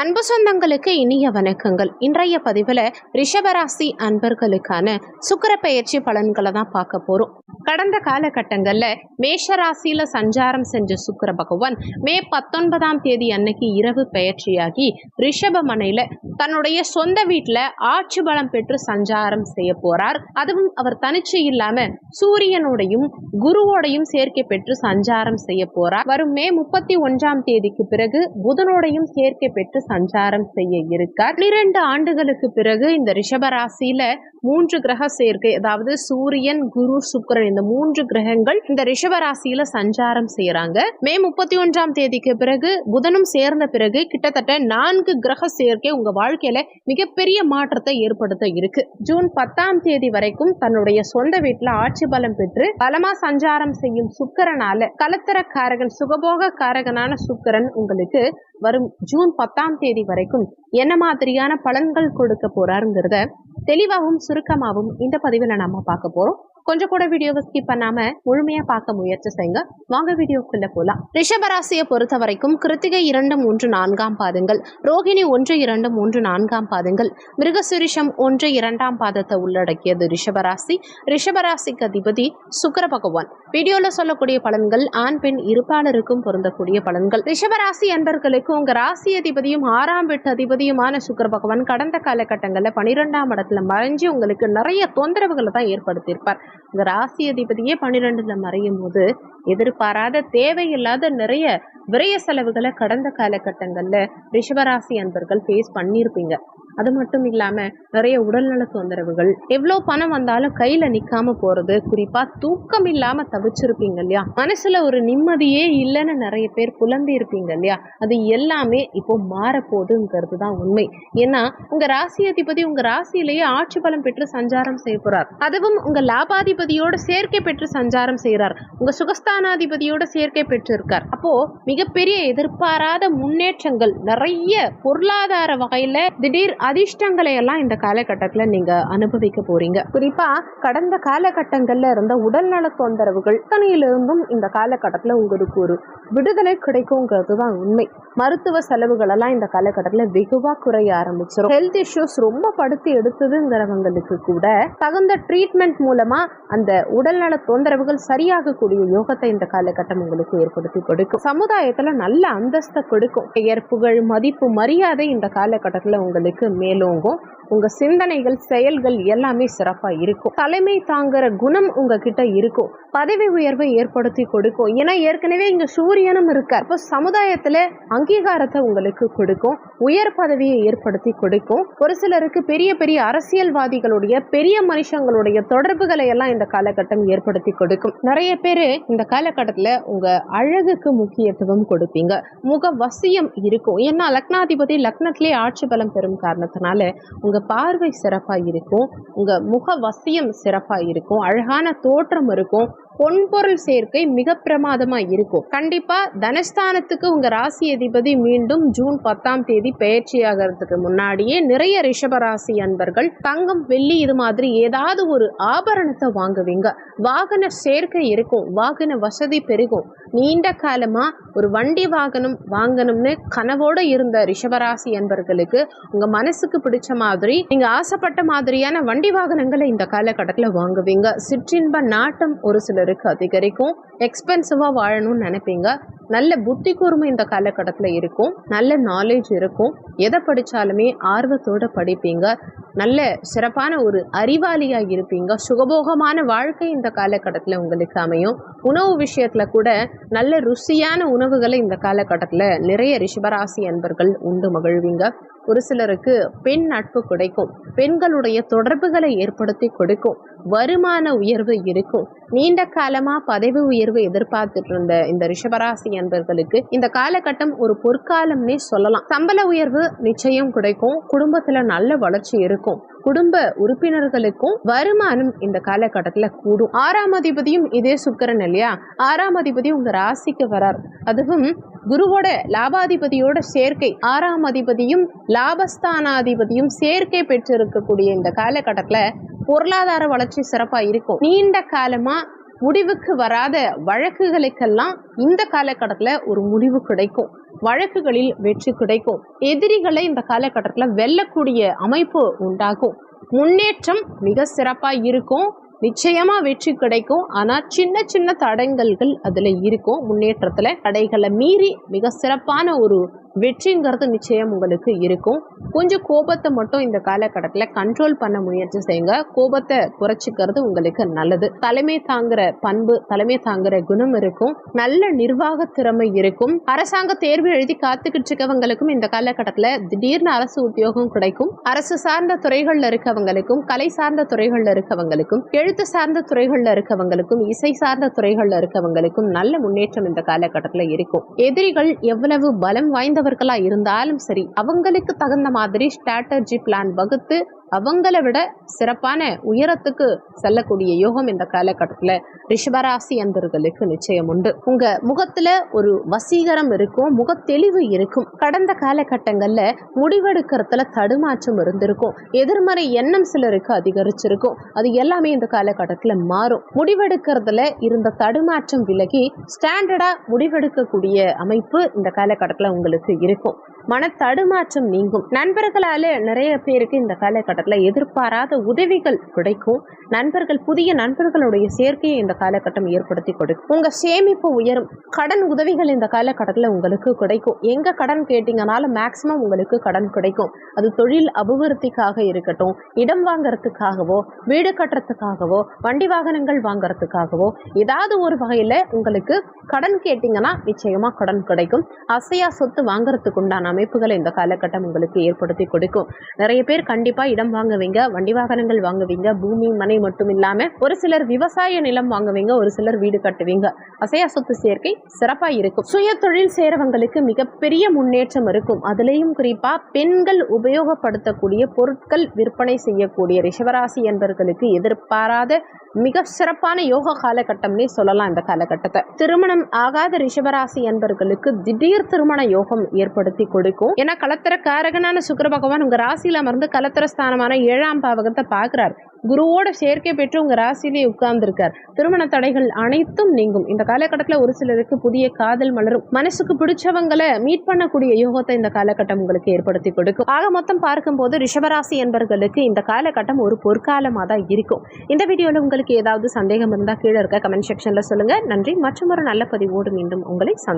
அன்பு சொந்தங்களுக்கு இனிய வணக்கங்கள். இன்றைய பதிவில் ரிஷபராசி அன்பர்களுக்கான சுக்கிர பெயர்ச்சி பலன்களை தான் பார்க்க போகிறோம். கடந்த காலகட்டங்களில் மேஷ ராசியில் சஞ்சாரம் செஞ்ச சுக்கிர பகவான் மே 19ஆம் தேதி அன்னைக்கு இரவு பெயர்ச்சியாகி ரிஷபமனையில் தன்னுடைய சொந்த வீட்டில் ஆட்சி பலம் பெற்று சஞ்சாரம் செய்ய போறார். அதுவும் அவர் தனிச்சு இல்லாம சூரியனோடையும் குருவோடையும் சேர்க்கை பெற்று சஞ்சாரம் செய்ய போறார். வரும் மே 31ஆம் தேதிக்கு பிறகு புதனோடையும் சேர்க்கை பெற்று சஞ்சாரம் செய்ய இருக்கார். 12 ஆண்டுகளுக்கு பிறகு இந்த ரிஷபராசியில 3 கிரக சேர்க்கை, அதாவது சூரியன், குரு, சுக்கிரன், இந்த 3 கிரகங்கள் இந்த ரிஷபராசியில சஞ்சாரம் செய்யறாங்க. மே 31ஆம் தேதிக்கு பிறகு புதனும் சேர்ந்த பிறகு கிட்டத்தட்ட 4 கிரக சேர்க்கை உங்க வாழ்க்கையில மிகப்பெரிய மாற்றத்தை ஏற்படுத்த இருக்கு. ஜூன் 10ஆம் தேதி வரைக்கும் தன்னுடைய சொந்த வீட்டுல ஆட்சி பலம் பெற்று பலமா சஞ்சாரம் செய்யும் சுக்கிரனால கலத்தர காரகன், சுகபோக காரகனான சுக்கிரன் உங்களுக்கு வரும் ஜூன் 10ஆம் தேதி வரைக்கும் என்ன மாதிரியான பலன்கள் கொடுக்க போறாருங்கிறத தெளிவாகவும் சுருக்கமாகவும் இந்த பதிவில் நாம பார்க்க போறோம். கொஞ்சம் கூட வீடியோவை ஸ்கிப் பண்ணாம முழுமையா பார்க்க முயற்சி செய்யுங்க. வாங்க வீடியோக்குள்ள போலாம். ரிஷபராசியை பொறுத்த வரைக்கும் கிருத்திகை 2, 3, 4ஆம் பாதங்கள், ரோகிணி 1, 2, 3, 4ஆம் பாதங்கள், மிருகசுரிஷம் 1, 2ஆம் பாதத்தை உள்ளடக்கியது ரிஷபராசி. ரிஷபராசிக்கு அதிபதி சுக்கிர பகவான். வீடியோல சொல்லக்கூடிய பலன்கள் ஆண் பெண் இருப்பாளருக்கும் பொருந்தக்கூடிய பலன்கள். ரிஷபராசி அன்பர்களுக்கு உங்க ராசி அதிபதியும் 6ஆம் வீட்டு அதிபதியுமான சுக்கிர பகவான் கடந்த காலகட்டங்களில் 12ஆம் இடத்துல மறைஞ்சு உங்களுக்கு நிறைய தொந்தரவுகளை தான் ஏற்படுத்தியிருப்பார். இந்த ராசி அதிபதியே 12ல மறையும் போது எதிர்பாராத தேவையில்லாத நிறைய விரய செலவுகளை கடந்த காலகட்டங்கள்ல ரிஷபராசி அன்பர்கள் ஃபேஸ் பண்ணியிருப்பீங்க. அது மட்டும் இல்லாம நிறைய உடல்நல தொந்தரவுகள், எவ்வளோ பணம் வந்தாலும் கையில நிக்காம போறது, குறிப்பா தூக்கம் இல்லாம தவிச்சிருப்பீங்க இல்லையா, மனசுல ஒரு நிம்மதியே இல்லைன்னு நிறைய பேர் புலம்பி இருப்பீங்க இல்லையா, அது எல்லாமே இப்போ மாறப்போகுதுங்கிறது தான் உண்மை. ஏன்னா உங்க ராசி அதிபதி உங்க ராசியிலேயே ஆட்சி பலம் பெற்று சஞ்சாரம் செய்ய போறார். அதுவும் உங்க லாபாதிபதியோட சேர்க்கை பெற்று சஞ்சாரம் செய்யறார். உங்க சுகஸ்தானாதிபதியோட சேர்க்கை பெற்று இருக்கார். அப்போ மிகப்பெரிய எதிர்பாராத முன்னேற்றங்கள், நிறைய பொருளாதார வகையில திடீர் அதிர்ஷ்டங்களை எல்லாம் இந்த காலகட்டத்தில் நீங்க அனுபவிக்க போறீங்க. குறிப்பா கடந்த காலகட்டங்கள்ல இருந்த உடல்நல தொந்தரவுகள் தனியிலிருந்தும் இந்த காலகட்டத்தில் உங்களுக்கு ஒரு விடுதலை கிடைக்குங்கிறது தான் உண்மை. மருத்துவ செலவுகள் எல்லாம் இந்த காலகட்டத்தில் வெகுவா குறைய ஆரம்பிச்சிடும். ஹெல்த் இஷ்யூஸ் ரொம்ப படுத்தி எடுத்ததுங்கிறவங்களுக்கு கூட தகுந்த ட்ரீட்மெண்ட் மூலமா அந்த உடல்நல தொந்தரவுகள் சரியாகக்கூடிய யோகத்தை இந்த காலகட்டம் உங்களுக்கு ஏற்படுத்தி கொடுக்கும். சமுதாயத்துல நல்ல அந்தஸ்தை கொடுக்கும். பெயர், புகழ், மதிப்பு, மரியாதை இந்த காலகட்டத்தில் உங்களுக்கு மேலோங்கும். உங்க சிந்தனைகள், செயல்கள் எல்லாமே சிறப்பா இருக்கும். தலைமை தாங்குற குணம் உங்ககிட்ட இருக்கும். பதவி உயர்வை ஏற்படுத்தி கொடுக்கும். ஏன்னா ஏற்கனவே இங்க சூரியனும் இருக்கார். இப்போ சமுதாயத்துல அங்கீகாரத்தை உங்களுக்கு கொடுக்கும். உயர் பதவியை ஏற்படுத்தி கொடுக்கும். ஒரு சிலருக்கு பெரிய பெரிய அரசியல்வாதிகளுடைய, பெரிய மனுஷங்களுடைய தொடர்புகளை எல்லாம் இந்த காலகட்டம் ஏற்படுத்தி கொடுக்கும். நிறைய பேரு இந்த காலகட்டத்துல உங்க அழகுக்கு முக்கியத்துவம் கொடுப்பீங்க. முக வசியம் இருக்கும். ஏன்னா லக்னாதிபதி லக்னத்திலே ஆட்சி பலம் பெறும் காரணத்தினால உங்க பார்வை சிறப்பா இருக்கும். உங்க முக வசியம் சிறப்பா இருக்கும். அழகான தோற்றம் இருக்கும். பொன்பொருள் சேர்க்கை மிக பிரமாதமா இருக்கும். கண்டிப்பா தனஸ்தானத்துக்கு உங்க ராசி அதிபதி மீண்டும் ஜூன் 10ஆம் தேதி பெயர்ச்சியாகிறதுக்கு முன்னாடியே நிறைய ரிஷபராசி அன்பர்கள் தங்கம், வெள்ளி இது மாதிரி ஏதாவது ஒரு ஆபரணத்தை வாங்குவீங்க. வாகன சேர்க்கை இருக்கும். வாகன வசதி பெருகும். நீண்ட காலமா ஒரு வண்டி வாகனம் வாங்கணும்னு கனவோட இருந்த ரிஷபராசி அன்பர்களுக்கு உங்க மனசுக்கு பிடிச்ச மாதிரி, நீங்க ஆசைப்பட்ட மாதிரியான வண்டி வாகனங்களை இந்த காலகட்டத்தில் வாங்குவீங்க. சிற்றின்ப நாட்டம் ஒரு சிலருக்கு அதிகரிக்கும். எக்ஸ்பென்சிவா வாழணும்னு நினைப்பீங்க. நல்ல புத்தி கூர்மை இந்த காலகட்டத்தில் இருக்கும். நல்ல நாலேஜ் இருக்கும். எதை படித்தாலுமே ஆர்வத்தோட படிப்பீங்க. நல்ல சிறப்பான ஒரு அறிவாளியா இருப்பீங்க. சுகபோகமான வாழ்க்கை இந்த காலகட்டத்தில் உங்களுக்கு அமையும். உணவு விஷயத்துல கூட நல்ல ருசியான உணவுகளை இந்த காலகட்டத்தில் நிறைய ரிஷபராசி அன்பர்கள் உண்டு மகிழ்வீங்க. ஒரு சிலருக்கு பெண் நட்பு கிடைக்கும். பெண்களுடைய தொடர்புகளை ஏற்படுத்தி கொடுக்கும். வருமான உயர்வு இருக்கும். நீண்ட காலமா பதவி உயர்வு எதிர்பார்த்துட்டு இருந்த இந்த ரிஷபராசி அன்பர்களுக்கு இந்த காலகட்டம் ஒரு பொற்காலம்னே சொல்லலாம். சம்பள உயர்வு நிச்சயம் கிடைக்கும். குடும்பத்துல நல்ல வளர்ச்சி இருக்கும். குடும்ப உறுப்பினர்களுக்கும் வருமானம் இந்த காலகட்டத்தில் கூடும். 6ஆம் அதிபதியும் இதே சுக்கிரன் இல்லையா, 6ஆம் அதிபதி உங்க ராசிக்கு வரார். அதுவும் குருவோட லாபாதிபதியோட சேர்க்கை, 6ஆம் அதிபதியும் லாபஸ்தானாதிபதியும் சேர்க்கை பெற்றிருக்கக்கூடிய இந்த காலகட்டத்தில் பொருளாதார வளர்ச்சி சிறப்பா இருக்கும். நீண்ட காலமா முடிவுக்கு வராத வழக்குகளுக்கெல்லாம் இந்த காலகட்டத்தில் ஒரு முடிவு கிடைக்கும். வழக்குகளில் வெற்றி கிடைக்கும். எதிரிகளை இந்த காலகட்டத்தில் வெல்லக்கூடிய அமைப்பு உண்டாகும். முன்னேற்றம் மிக சிறப்பா இருக்கும். நிச்சயமா வெற்றி கிடைக்கும். ஆனா சின்ன சின்ன தடங்கல்கள் அதுல இருக்கும். முன்னேற்றத்துல தடைகளை மீறி மிக சிறப்பான ஒரு வெற்றிங்கிறது நிச்சயம் உங்களுக்கு இருக்கும். கொஞ்சம் கோபத்தை மட்டும் இந்த காலகட்டத்தில் கண்ட்ரோல் பண்ண முயற்சி செய்யுங்க. கோபத்தை குறைச்சிக்கிறது உங்களுக்கு நல்லது. தலைமை தாங்குற பண்பு, தலைமை தாங்குற குணம் இருக்கும். நல்ல நிர்வாக திறமை இருக்கும். அரசாங்க தேர்வு எழுதி காத்துக்கிட்டு இருக்கவங்களுக்கும் இந்த காலகட்டத்தில் திடீர்னு அரசு உத்தியோகம் கிடைக்கும். அரசு சார்ந்த துறைகள்ல இருக்கவங்களுக்கும், கலை சார்ந்த துறைகள்ல இருக்கவங்களுக்கும், எழுத்து சார்ந்த துறைகள்ல இருக்கவங்களுக்கும், இசை சார்ந்த துறைகள்ல இருக்கவங்களுக்கும் நல்ல முன்னேற்றம் இந்த காலகட்டத்தில் இருக்கும். எதிரிகள் எவ்வளவு பலம் வாய்ந்தவர்களா இருந்தாலும் சரி, அவங்களுக்கு தகுந்த மாதிரி ஸ்ட்ராட்டஜி பிளான் வகுத்து அவங்கள விட சிறப்பான உயரத்துக்கு செல்லக்கூடிய யோகம் இந்த காலகட்டத்தில் ரிஷபராசி அன்பர்களுக்கு நிச்சயம் உண்டு. உங்க முகத்துல ஒரு வசீகரம் இருக்கும், முகத்தெளிவு இருக்கும். கடந்த காலகட்டங்கள்ல முடிவெடுக்கிறதுல தடுமாற்றம் இருந்திருக்கும். எதிர்மறை எண்ணம் சிலருக்கு அதிகரிச்சிருக்கும். அது எல்லாமே இந்த காலகட்டத்தில் மாறும். முடிவெடுக்கிறதுல இருந்த தடுமாற்றம் விலகி ஸ்டாண்டர்டா முடிவெடுக்கக்கூடிய அமைப்பு இந்த காலகட்டத்தில் உங்களுக்கு இருக்கும். மன தடுமாற்றம் நீங்கும். நண்பர்களால நிறைய பேருக்கு இந்த காலகட்டத்தில் எதிர்பாராத உதவிகள் கிடைக்கும். புதிய நண்பர்களுடைய சேர்க்கையை இந்த காலகட்டம் ஏற்படுத்தி கொடுக்கும். உங்க சேமிப்பு உயரும். கடன் உதவிகள் இந்த காலகட்டத்தில் உங்களுக்கு கிடைக்கும். எங்க கடன் கேட்டீங்கனாலும் மேக்சிமம் உங்களுக்கு கடன் கிடைக்கும். அது தொழில் அபிவிருத்திக்காக இருக்கட்டும், இடம் வாங்கறதுக்காகவோ, வீடு கட்டுறதுக்காகவோ, வண்டி வாகனங்கள் வாங்கறதுக்காகவோ, ஏதாவது ஒரு வகையில உங்களுக்கு கடன் கேட்டீங்கன்னா நிச்சயமா கடன் கிடைக்கும். அசையா சொத்து வாங்கறதுக்கு உண்டான அமைப்புகளை இந்த காலகட்டம் உங்களுக்கு ஏற்படுத்தி கொடுக்கும். நிறைய பேர் கண்டிப்பா இடம் வாங்குவீங்க, வண்டி வாகனங்கள் வாங்குவீங்க. பூமி மனை மட்டும் இல்லாம ஒரு சிலர் விவசாய நிலம் வாங்குவீங்க, ஒரு சிலர் வீடு கட்டுவீங்க. அசையா சொத்து சேர்க்கை சிறப்பா இருக்கும். சுய தொழில் சேரவங்களுக்கு மிகப்பெரிய முன்னேற்றம் இருக்கும். அதுலேயும் குறிப்பா பெண்கள் உபயோகப்படுத்தக்கூடிய பொருட்கள் விற்பனை செய்யக்கூடிய ரிஷபராசி என்பவர்களுக்கு எதிர்பாராத மிக சிறப்பான யோக காலகட்டம்னே சொல்லலாம். இந்த காலகட்டத்தை திருமணம் ஆகாத ரிஷபராசி என்பவர்களுக்கு திடீர் திருமண யோகம் ஏற்படுத்தி கொடுக்கும். ஏன்னா கலத்திர காரகனான சுக்கிர பகவான் உங்க ராசியில அமர்ந்து கலத்திர ஸ்தானமான 7ஆம் பாவகத்தை பார்க்கிறார். குருவோட சேர்க்கை பெற்று உங்க ராசியிலேயே உட்கார்ந்துருக்கார். திருமண தடைகள் அனைத்தும் நீங்கும். இந்த காலகட்டத்தில் ஒரு சிலருக்கு புதிய காதல் மலரும். மனசுக்கு பிடிச்சவங்களை மீட் பண்ணக்கூடிய யோகத்தை இந்த காலகட்டம் உங்களுக்கு ஏற்படுத்தி கொடுக்கும். ஆக மொத்தம் பார்க்கும்போது ரிஷபராசி என்பவர்களுக்கு இந்த காலகட்டம் ஒரு பொற்காலமாக தான் இருக்கும். இந்த வீடியோவில் உங்களுக்கு ஏதாவது சந்தேகம் இருந்தால் கீழே இருக்க கமெண்ட் செக்ஷன்ல சொல்லுங்க. நன்றி. மற்றும் ஒரு நல்ல பதிவோடு மீண்டும் உங்களை சந்திக்கிறேன்.